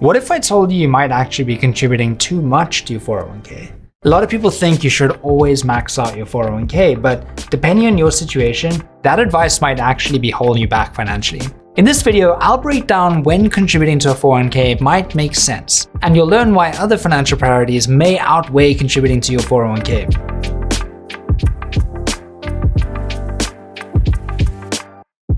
What if I told you you might actually be contributing too much to your 401k? A lot of people think you should always max out your 401k, but depending on your situation, that advice might actually be holding you back financially. In this video, I'll break down when contributing to a 401k might make sense, and you'll learn why other financial priorities may outweigh contributing to your 401k.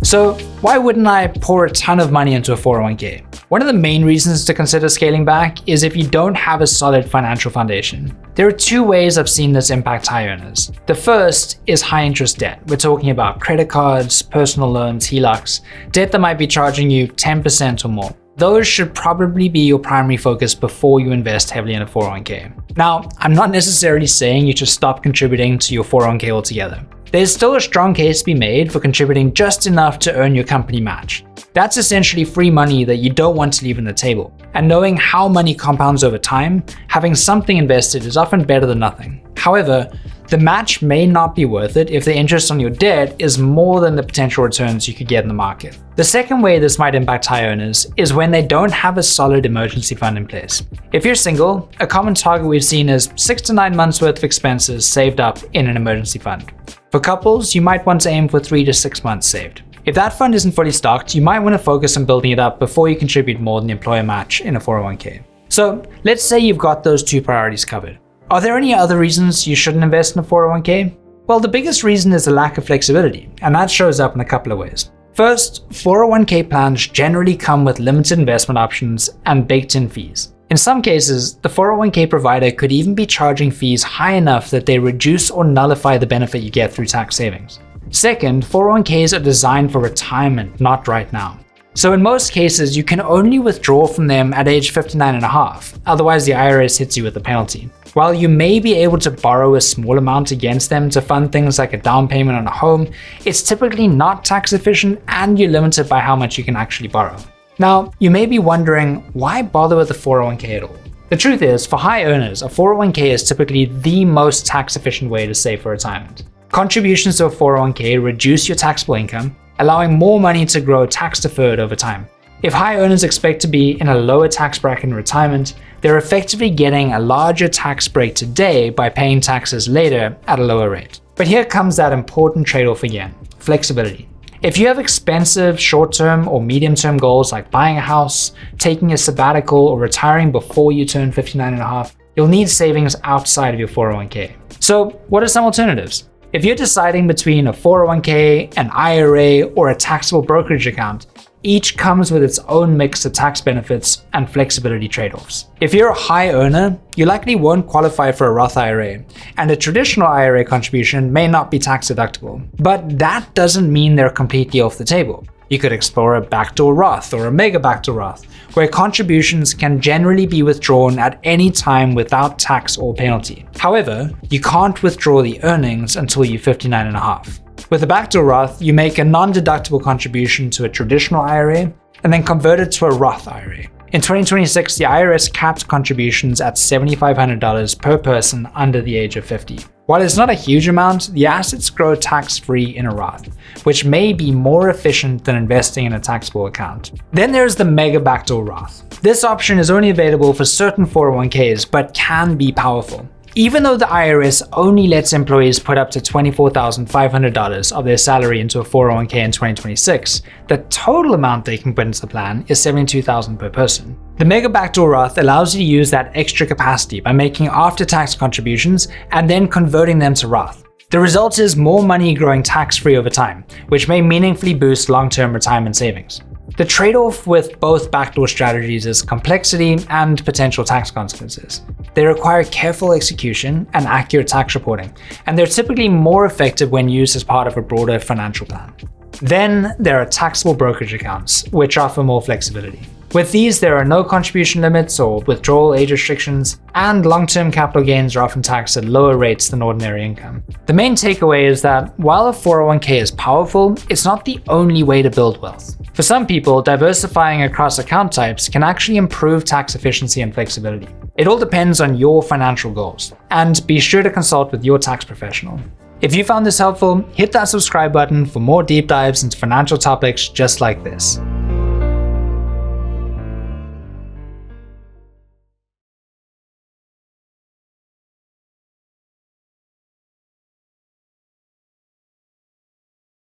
So why wouldn't I pour a ton of money into a 401k? One of the main reasons to consider scaling back is if you don't have a solid financial foundation. There are two ways I've seen this impact high earners. The first is high interest debt. We're talking about credit cards, personal loans, HELOCs, debt that might be charging you 10% or more. Those should probably be your primary focus before you invest heavily in a 401k. Now, I'm not necessarily saying you should stop contributing to your 401k altogether. There's still a strong case to be made for contributing just enough to earn your company match. That's essentially free money that you don't want to leave on the table. And knowing how money compounds over time, having something invested is often better than nothing. However, the match may not be worth it if the interest on your debt is more than the potential returns you could get in the market. The second way this might impact high earners is when they don't have a solid emergency fund in place. If you're single, a common target we've seen is 6 to 9 months worth of expenses saved up in an emergency fund. For couples, you might want to aim for 3 to 6 months saved. If that fund isn't fully stocked, you might want to focus on building it up before you contribute more than the employer match in a 401k. So let's say you've got those two priorities covered. Are there any other reasons you shouldn't invest in a 401k? Well, the biggest reason is the lack of flexibility, and that shows up in a couple of ways. First, 401k plans generally come with limited investment options and baked-in fees. In some cases, the 401k provider could even be charging fees high enough that they reduce or nullify the benefit you get through tax savings. Second, 401ks are designed for retirement, not right now. So in most cases, you can only withdraw from them at age 59.5, otherwise the IRAs hits you with a penalty. While you may be able to borrow a small amount against them to fund things like a down payment on a home, it's typically not tax efficient and you're limited by how much you can actually borrow. Now, you may be wondering, why bother with a 401k at all? The truth is, for high earners, a 401k is typically the most tax efficient way to save for retirement. Contributions to a 401k reduce your taxable income, allowing more money to grow tax deferred over time. If high earners expect to be in a lower tax bracket in retirement, they're effectively getting a larger tax break today by paying taxes later at a lower rate. But here comes that important trade-off again: flexibility. If you have expensive short-term or medium-term goals like buying a house, taking a sabbatical, or retiring before you turn 59.5, you'll need savings outside of your 401k. So what are some alternatives? If you're deciding between a 401k, an IRA, or a taxable brokerage account, each comes with its own mix of tax benefits and flexibility trade-offs. If you're a high earner, you likely won't qualify for a Roth IRA, and a traditional IRA contribution may not be tax deductible. But that doesn't mean they're completely off the table. You could explore a Backdoor Roth or a Mega Backdoor Roth, where contributions can generally be withdrawn at any time without tax or penalty. However, you can't withdraw the earnings until you're 59.5. With a Backdoor Roth, you make a non-deductible contribution to a traditional IRA and then convert it to a Roth IRA. In 2026, the IRS capped contributions at $7,500 per person under the age of 50. While it's not a huge amount, the assets grow tax-free in a Roth, which may be more efficient than investing in a taxable account. Then there's the Mega Backdoor Roth. This option is only available for certain 401ks, but can be powerful. Even though the IRS only lets employees put up to $24,500 of their salary into a 401k in 2026, the total amount they can put into the plan is $72,000 per person. The Mega Backdoor Roth allows you to use that extra capacity by making after-tax contributions and then converting them to Roth. The result is more money growing tax-free over time, which may meaningfully boost long-term retirement savings. The trade-off with both backdoor strategies is complexity and potential tax consequences. They require careful execution and accurate tax reporting, and they're typically more effective when used as part of a broader financial plan. Then there are taxable brokerage accounts, which offer more flexibility. With these, there are no contribution limits or withdrawal age restrictions, and long-term capital gains are often taxed at lower rates than ordinary income. The main takeaway is that while a 401k is powerful, it's not the only way to build wealth. For some people, diversifying across account types can actually improve tax efficiency and flexibility. It all depends on your financial goals, and be sure to consult with your tax professional. If you found this helpful, hit that subscribe button for more deep dives into financial topics just like this.